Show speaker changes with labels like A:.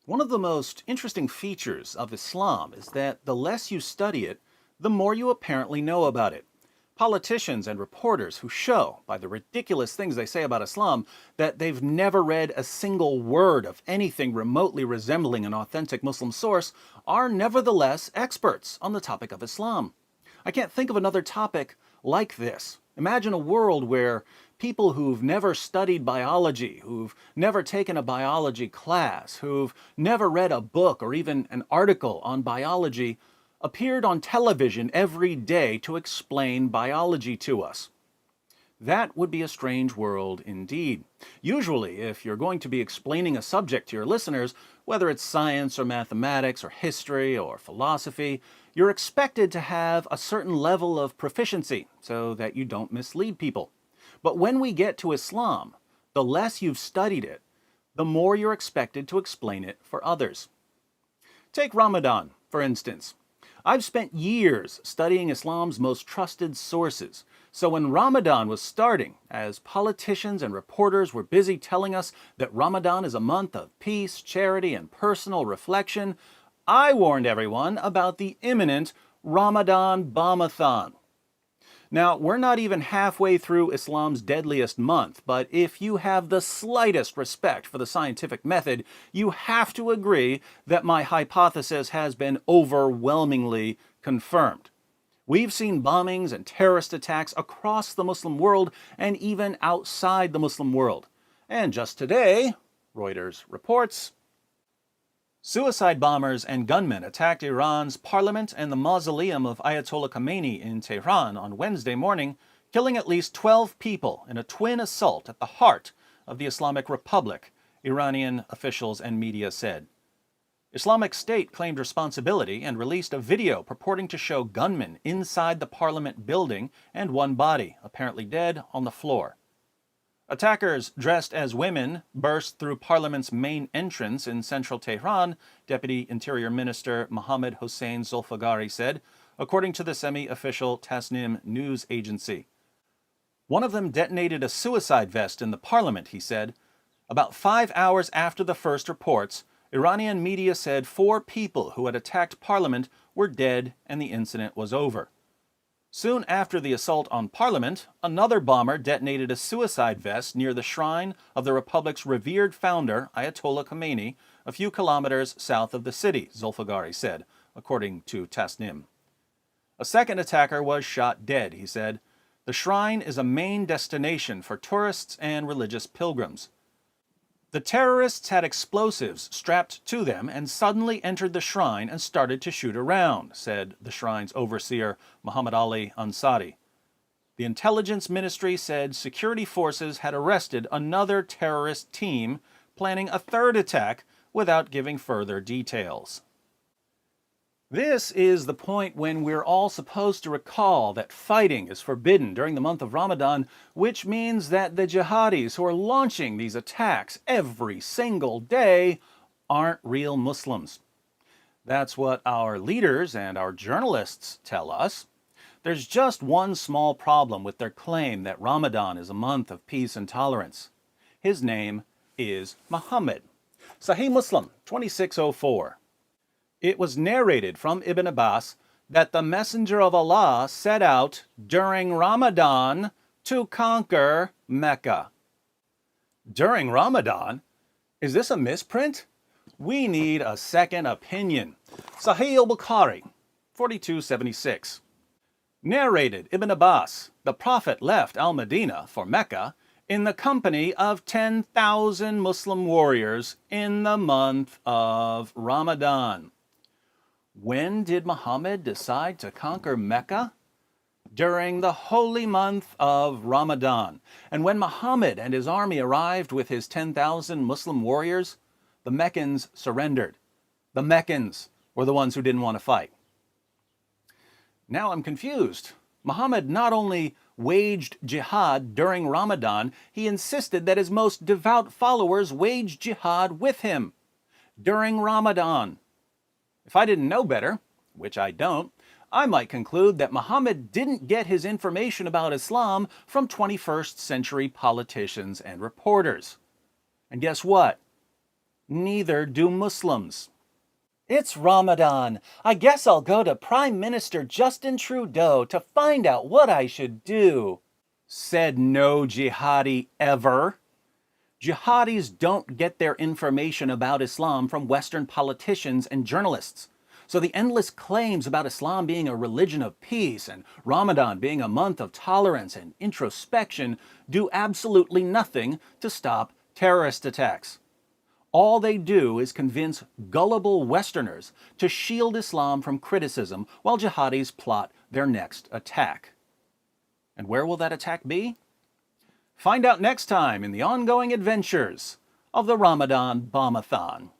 A: One of the most interesting features of Islam is that the less you study it, the more you apparently know about it. Politicians and reporters who show, by the ridiculous things they say about Islam, that they've never read a single word of anything remotely resembling an authentic Muslim source are nevertheless experts on the topic of Islam. I can't think of another topic like this. Imagine a world where people who've never studied biology, who've never taken a biology class, who've never read a book or even an article on biology, appeared on television every day to explain biology to us. That would be a strange world indeed. Usually, if you're going to be explaining a subject to your listeners, whether it's science or mathematics or history or philosophy, you're expected to have a certain level of proficiency so that you don't mislead people. But when we get to Islam, the less you've studied it, the more you're expected to explain it for others. Take Ramadan, for instance. I've spent years studying Islam's most trusted sources. So when Ramadan was starting, as politicians and reporters were busy telling us that Ramadan is a month of peace, charity, and personal reflection, I warned everyone about the imminent Ramadan Bombathon. Now, we're not even halfway through Islam's deadliest month, but if you have the slightest respect for the scientific method, you have to agree that my hypothesis has been overwhelmingly confirmed. We've seen bombings and terrorist attacks across the Muslim world and even outside the Muslim world. And just today, Reuters reports, suicide bombers and gunmen attacked Iran's parliament and the mausoleum of Ayatollah Khamenei in Tehran on Wednesday morning, killing at least 12 people in a twin assault at the heart of the Islamic Republic, Iranian officials and media said. Islamic State claimed responsibility and released a video purporting to show gunmen inside the parliament building and one body, apparently dead, on the floor. Attackers dressed as women burst through Parliament's main entrance in central Tehran, Deputy Interior Minister Mohammad Hossein Zolfagari said, according to the semi-official Tasnim news agency. One of them detonated a suicide vest in the parliament, he said. About 5 hours after the first reports, Iranian media said 4 people who had attacked Parliament were dead and the incident was over. Soon after the assault on Parliament, another bomber detonated a suicide vest near the shrine of the Republic's revered founder, Ayatollah Khamenei, a few kilometers south of the city, Zolfagari said, according to Tasnim. A second attacker was shot dead, he said. The shrine is a main destination for tourists and religious pilgrims. The terrorists had explosives strapped to them and suddenly entered the shrine and started to shoot around, said the shrine's overseer, Muhammad Ali Ansari. The intelligence ministry said security forces had arrested another terrorist team planning a third attack without giving further details. This is the point when we're all supposed to recall that fighting is forbidden during the month of Ramadan, which means that the jihadis who are launching these attacks every single day aren't real Muslims. That's what our leaders and our journalists tell us. There's just one small problem with their claim that Ramadan is a month of peace and tolerance. His name is Muhammad. Sahih Muslim 2604. It was narrated from Ibn Abbas that the Messenger of Allah set out during Ramadan to conquer Mecca. During Ramadan? Is this a misprint? We need a second opinion. Sahih al-Bukhari, 4276. Narrated Ibn Abbas, the Prophet left Al-Madinah for Mecca in the company of 10,000 Muslim warriors in the month of Ramadan. When did Muhammad decide to conquer Mecca? During the holy month of Ramadan. And when Muhammad and his army arrived with his 10,000 Muslim warriors, the Meccans surrendered. The Meccans were the ones who didn't want to fight. Now I'm confused. Muhammad not only waged jihad during Ramadan, he insisted that his most devout followers wage jihad with him during Ramadan. If I didn't know better, which I don't, I might conclude that Muhammad didn't get his information about Islam from 21st century politicians and reporters. And guess what? Neither do Muslims. It's Ramadan. I guess I'll go to Prime Minister Justin Trudeau to find out what I should do. Said no jihadi ever. Jihadis don't get their information about Islam from Western politicians and journalists. So the endless claims about Islam being a religion of peace and Ramadan being a month of tolerance and introspection do absolutely nothing to stop terrorist attacks. All they do is convince gullible Westerners to shield Islam from criticism while jihadis plot their next attack. And where will that attack be? Find out next time in the ongoing adventures of the Ramadan Bombathon.